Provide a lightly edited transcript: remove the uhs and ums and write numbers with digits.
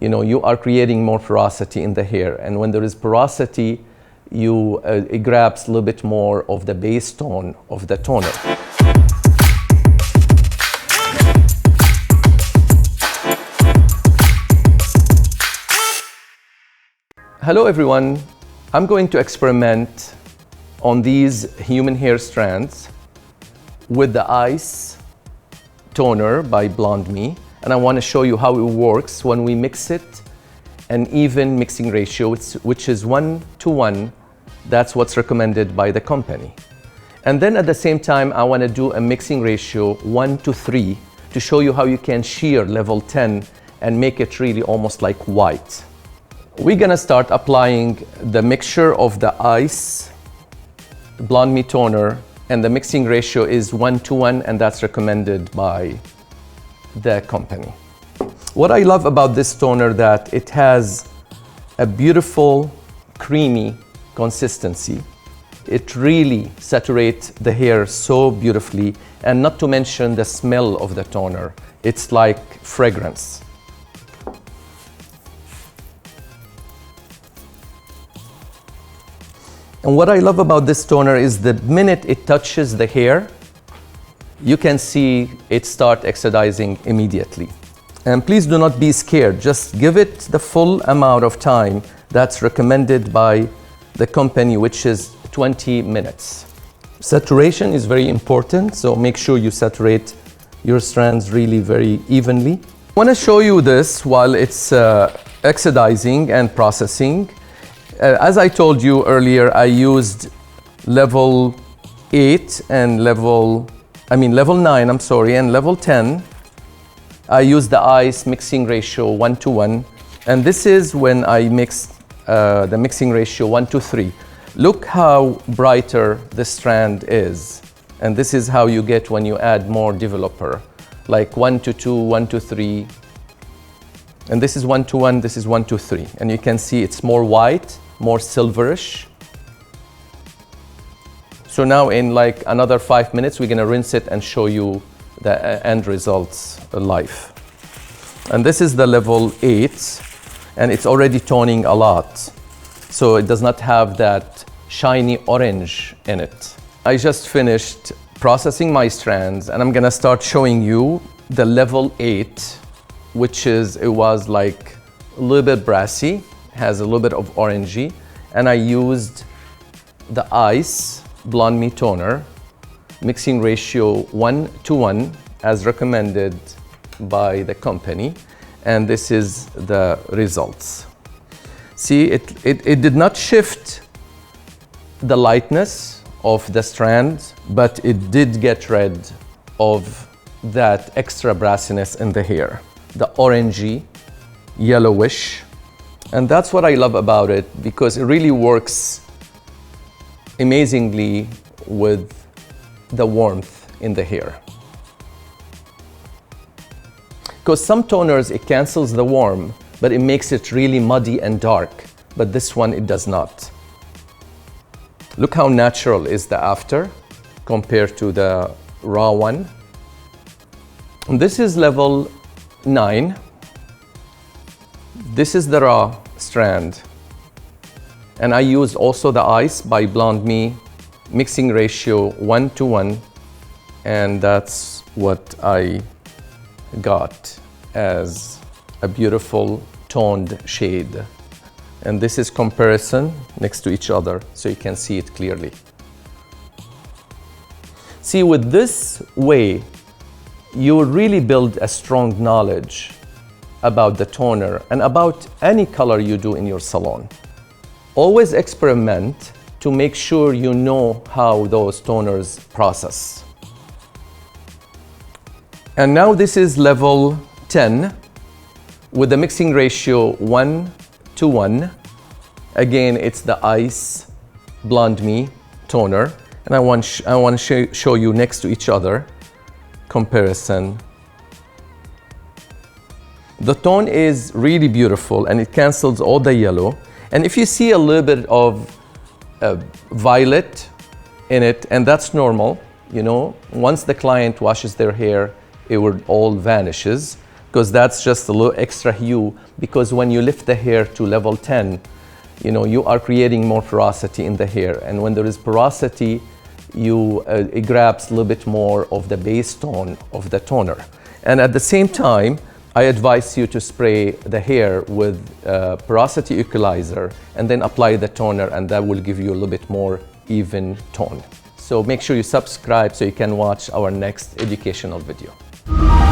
you are creating more porosity in the hair. And when there is porosity, it grabs a little bit more of the base tone of the toner. Hello everyone, I'm going to experiment on these human hair strands with the Ice Toner by BLONDME, and I want to show you how it works when we mix it an even mixing ratio, which is 1:1. That's what's recommended by the company. And then at the same time, I want to do a mixing ratio 1:3 to show you how you can shear level 10 and make it really almost like white. We're gonna start applying the mixture of the Ice BLONDME Toner, and the mixing ratio is 1:1, and that's recommended by the company. What I love about this toner that it has a beautiful creamy consistency. It really saturates the hair so beautifully, and not to mention the smell of the toner. It's like fragrance. And what I love about this toner is the minute it touches the hair, you can see it start oxidizing immediately. And please do not be scared. Just give it the full amount of time that's recommended by the company, which is 20 minutes. Saturation is very important, so make sure you saturate your strands really very evenly. I want to show you this while it's oxidizing and processing. As I told you earlier, I used level 8 and level 9, I'm sorry, and level 10. I used the Ice mixing ratio 1:1, and this is when I mixed the mixing ratio 1:3. Look how brighter the strand is, and this is how you get when you add more developer, like 1:2, 1:3, and this is 1:1, this is 1:3, and you can see it's more white, more silverish. So now in like another 5 minutes, we're gonna rinse it and show you the end results live. And this is the level 8, and it's already toning a lot. So it does not have that shiny orange in it. I just finished processing my strands, and I'm gonna start showing you the level 8, it was like a little bit brassy, has a little bit of orangey, and I used the Ice BLONDME Toner, mixing ratio 1:1 as recommended by the company, and this is the results. See, it did not shift the lightness of the strand, but it did get rid of that extra brassiness in the hair, the orangey, yellowish. And that's what I love about it, because it really works amazingly with the warmth in the hair. Because some toners, it cancels the warm, but it makes it really muddy and dark. But this one, it does not. Look how natural is the after compared to the raw one. And this is level 9. This is the raw strand. And I used also the Ice by BLONDME, mixing ratio 1:1, and that's what I got as a beautiful toned shade. And this is comparison next to each other, so you can see it clearly. See, with this way, you will really build a strong knowledge about the toner and about any color you do in your salon. Always experiment to make sure you know how those toners process. And now this is level 10 with the mixing ratio 1:1. Again, it's the Ice BLONDME Toner, and I want to show you next to each other comparison. The tone is really beautiful, and it cancels all the yellow. And if you see a little bit of violet in it, and that's normal, once the client washes their hair, it will all vanishes. because that's just a little extra hue, because when you lift the hair to level 10, you are creating more porosity in the hair. And when there is porosity, it grabs a little bit more of the base tone of the toner. And at the same time, I advise you to spray the hair with porosity equalizer and then apply the toner, and that will give you a little bit more even tone. So make sure you subscribe so you can watch our next educational video.